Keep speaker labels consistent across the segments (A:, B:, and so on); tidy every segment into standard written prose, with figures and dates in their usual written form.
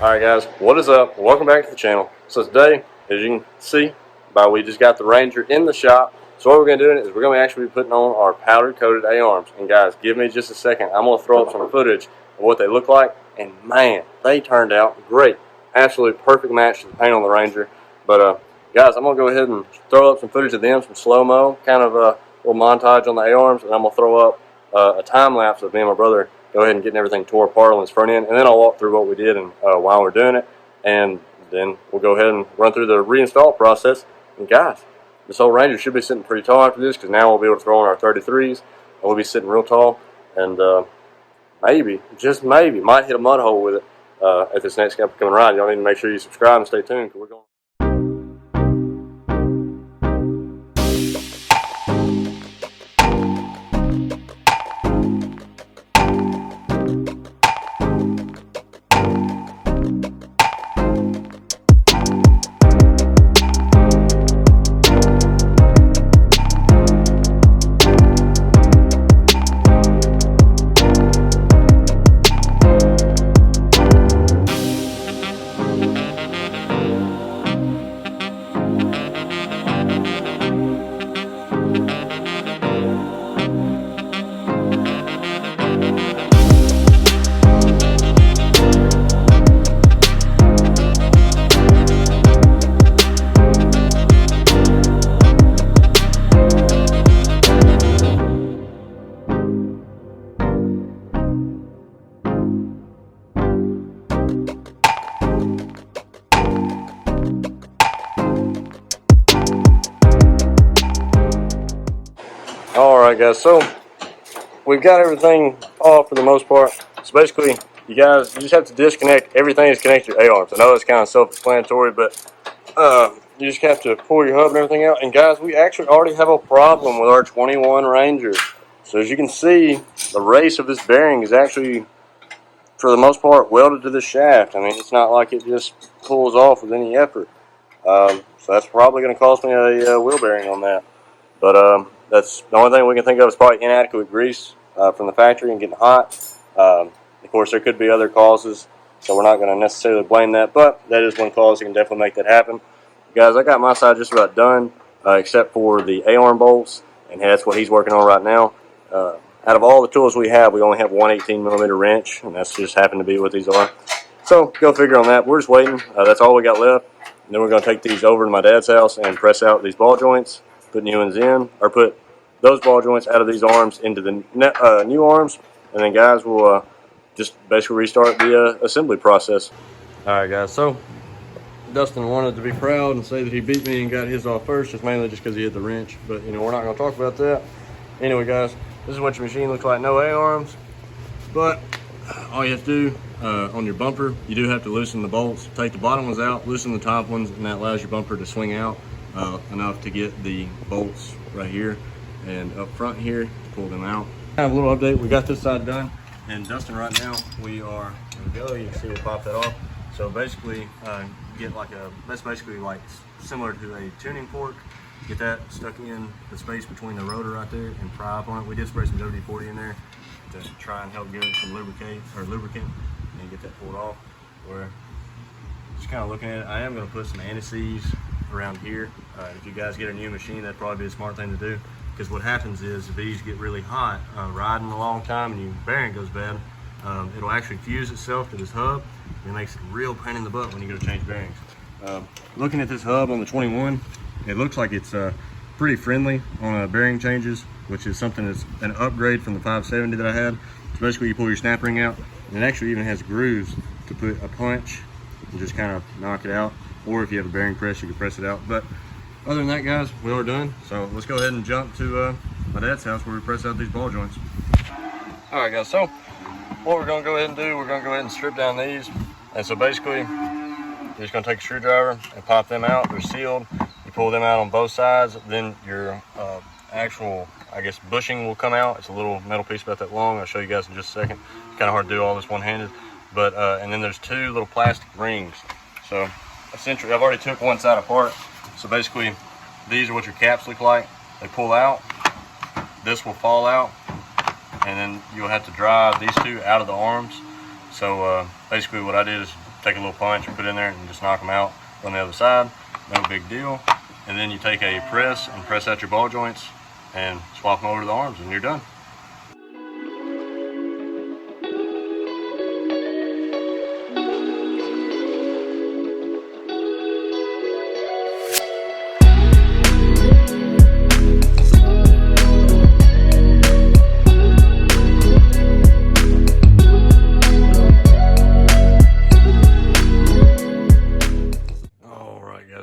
A: Alright guys, what is up? Welcome back to the channel. So today, as you can see, we just got the Ranger in the shop. So what we're going to do is we're going to actually be putting on our powder coated A-arms. And guys, give me just a second. I'm going to throw up some footage of what they look like. And man, they turned out great. Absolutely perfect match to the paint on the Ranger. But guys, I'm going to go ahead and throw up some footage of them, some slow-mo, kind of a little montage on the A-arms. And I'm going to throw up a time-lapse of me and my brother go ahead and getting everything tore apart on this front end, and then I'll walk through what we did and while we're doing it, and then we'll go ahead and run through the reinstall process. And guys, this whole Ranger should be sitting pretty tall after this, because now we'll be able to throw on our 33s, and we'll be sitting real tall, and maybe, just maybe, might hit a mud hole with it at this next upcoming ride. Y'all need to make sure you subscribe and stay tuned, because we're going. Alright guys, so we've got everything off for the most part. So basically, you just have to disconnect everything that's connected to your A-arms. I know it's kind of self-explanatory, but you just have to pull your hub and everything out. And guys, we actually already have a problem with our 21 Ranger. So as you can see, the race of this bearing is actually, for the most part, welded to the shaft. I mean, it's not like it just pulls off with any effort. So that's probably going to cost me a wheel bearing on that. But that's the only thing we can think of is probably inadequate grease from the factory and getting hot. Of course, there could be other causes, so we're not going to necessarily blame that, but that is one cause that can definitely make that happen. Guys, I got my side just about done, except for the A-arm bolts, and that's what he's working on right now. Out of all the tools we have, we only have one 18mm wrench, and that's just happened to be what these are. So, go figure on that. We're just waiting. That's all we got left. And then we're going to take these over to my dad's house and press out these ball joints, put new ones in, or put those ball joints out of these arms into the new arms, and then guys will just basically restart the assembly process. Alright guys, so Dustin wanted to be proud and say that he beat me and got his off first, just mainly just because he hit the wrench, but you know, we're not going to talk about that. Anyway guys, this is what your machine looks like, no A-arms, but all you have to do on your bumper, you do have to loosen the bolts, take the bottom ones out, loosen the top ones, and that allows your bumper to swing out enough to get the bolts right here and up front here to pull them out. Kind of a little update, we got this side done, and Dustin right now, we are, there we go, you can see we'll pop that off. So basically, get like that's basically like similar to a tuning fork. Get that stuck in the space between the rotor right there and pry up on it. We did spray some WD-40 in there to try and help give it some lubricant and get that pulled off. We're just kind of looking at it. I am going to put some anti-seize around here. If you guys get a new machine, that'd probably be a smart thing to do, because what happens is if these get really hot riding a long time and your bearing goes bad, it'll actually fuse itself to this hub, and it makes it a real pain in the butt when you go to change bearings. Looking at this hub on the 21, it looks like it's pretty friendly on bearing changes, which is something that's an upgrade from the 570 that I had. So basically you pull your snap ring out, and it actually even has grooves to put a punch and just kind of knock it out, or if you have a bearing press, you can press it out. But other than that guys, we are done. So let's go ahead and jump to my dad's house where we press out these ball joints. Alright guys, so what we're going to go ahead and do, we're going to go ahead and strip down these. And so basically, you're just going to take a screwdriver and pop them out. They're sealed. You pull them out on both sides, then your actual, I guess, bushing will come out. It's a little metal piece about that long. I'll show you guys in just a second. It's kind of hard to do all this one-handed. But, and then there's two little plastic rings. So essentially, I've already took one side apart. So basically, these are what your caps look like. They pull out, this will fall out, and then you'll have to drive these two out of the arms. So basically what I did is take a little punch and put it in there and just knock them out on the other side. No big deal. And then you take a press and press out your ball joints and swap them over to the arms and you're done.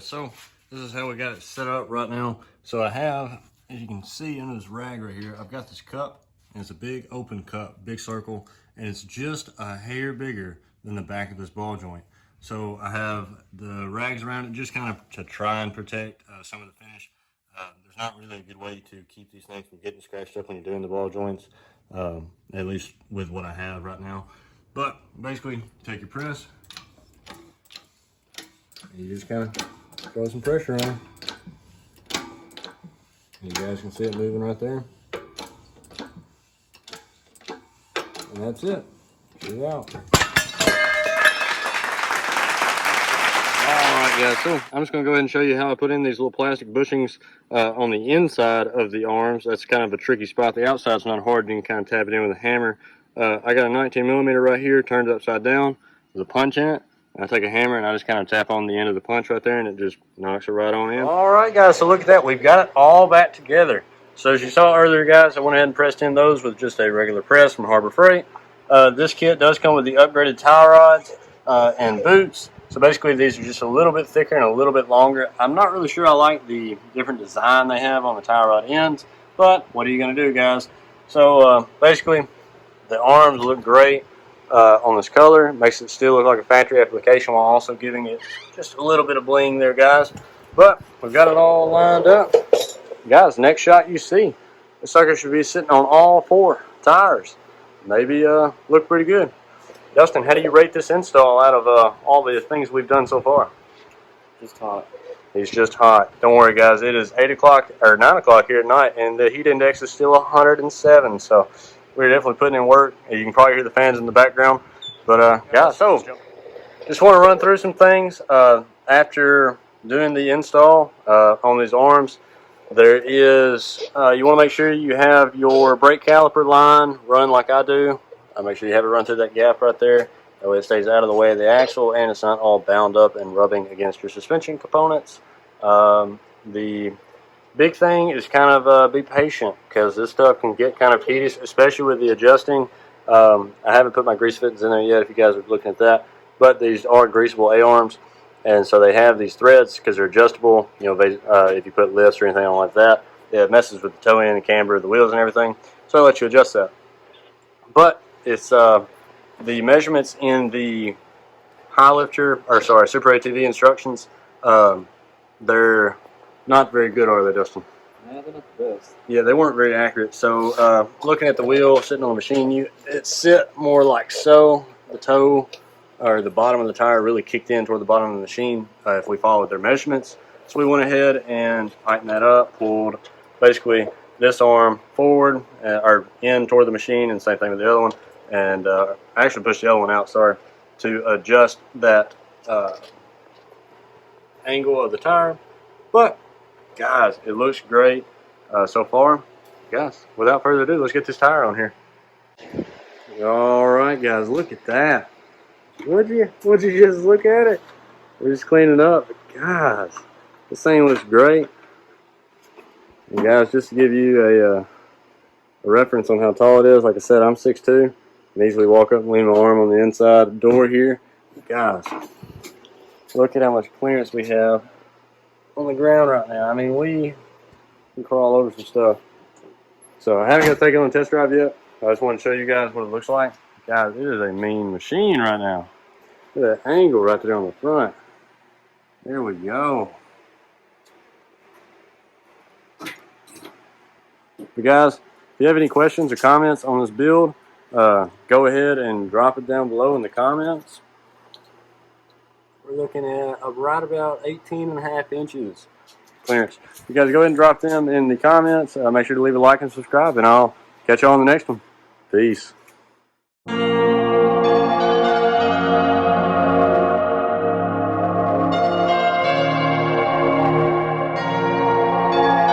A: So this is how we got it set up right now. So I have, as you can see under this rag right here, I've got this cup, and it's a big open cup, big circle, and it's just a hair bigger than the back of this ball joint. So I have the rags around it just kind of to try and protect some of the finish. There's not really a good way to keep these things from getting scratched up when you're doing the ball joints, at least with what I have right now. But basically, take your press, and you just kind of throw some pressure on. You guys can see it moving right there. And that's it. Get it out. Alright guys, so I'm just going to go ahead and show you how I put in these little plastic bushings on the inside of the arms. That's kind of a tricky spot. The outside's not hard, you can kind of tap it in with a hammer. I got a 19mm right here, turned upside down with a punch in it. I take a hammer and I just kind of tap on the end of the punch right there and it just knocks it right on in. All right, guys, so look at that. We've got it all back together. So as you saw earlier, guys, I went ahead and pressed in those with just a regular press from Harbor Freight. This kit does come with the upgraded tie rods and boots. So basically, these are just a little bit thicker and a little bit longer. I'm not really sure I like the different design they have on the tie rod ends, but what are you going to do, guys? So basically, the arms look great. On this color, makes it still look like a factory application while also giving it just a little bit of bling there, guys. But we've got it all lined up. Guys, next shot you see, this sucker should be sitting on all 4 tires. Maybe look pretty good. Dustin, how do you rate this install out of all the things we've done so far?
B: Just hot.
A: He's just hot. Don't worry, guys. It is 8 o'clock or 9 o'clock here at night, and the heat index is still 107. So we're definitely putting in work. You can probably hear the fans in the background. But guys, so just want to run through some things after doing the install on these arms. There is, you want to make sure you have your brake caliper line run like I do. Make sure you have it run through that gap right there. That way it stays out of the way of the axle and it's not all bound up and rubbing against your suspension components. The big thing is kind of be patient, because this stuff can get kind of tedious, especially with the adjusting. I haven't put my grease fittings in there yet if you guys are looking at that, but these are greasable A-arms, and so they have these threads because they're adjustable. You know, they, if you put lifts or anything on like that, it messes with the toe end and camber of the wheels and everything, so I'll let you adjust that. But it's the measurements in the high lifter, or sorry, Super ATV instructions, they're not very good, are they, Dustin?
B: Yeah, they're not the best.
A: Yeah, they weren't very accurate. So looking at the wheel sitting on the machine, it sit more like so. The toe or the bottom of the tire really kicked in toward the bottom of the machine if we followed their measurements. So we went ahead and tightened that up, pulled basically this arm forward or in toward the machine, and same thing with the other one. And I actually pushed the other one out, sorry, to adjust that angle of the tire. But guys, it looks great so far. Guys, without further ado, let's get this tire on here. All right, guys, look at that. Would you just look at it? We're just cleaning up. But guys, this thing looks great. And guys, just to give you a reference on how tall it is, like I said, I'm 6'2". I can easily walk up and lean my arm on the inside door here. Guys, look at how much clearance we have on the ground right now. I mean, we can crawl over some stuff. So I haven't got to take it on a test drive yet. I just want to show you guys what it looks like. Guys, it is a mean machine right now. Look at that angle right there on the front. There we go. But guys, if you have any questions or comments on this build, go ahead and drop it down below in the comments. We're looking at right about 18.5 inches clearance. You guys go ahead and drop them in the comments. Make sure to leave a like and subscribe, and I'll catch you on the next one. Peace.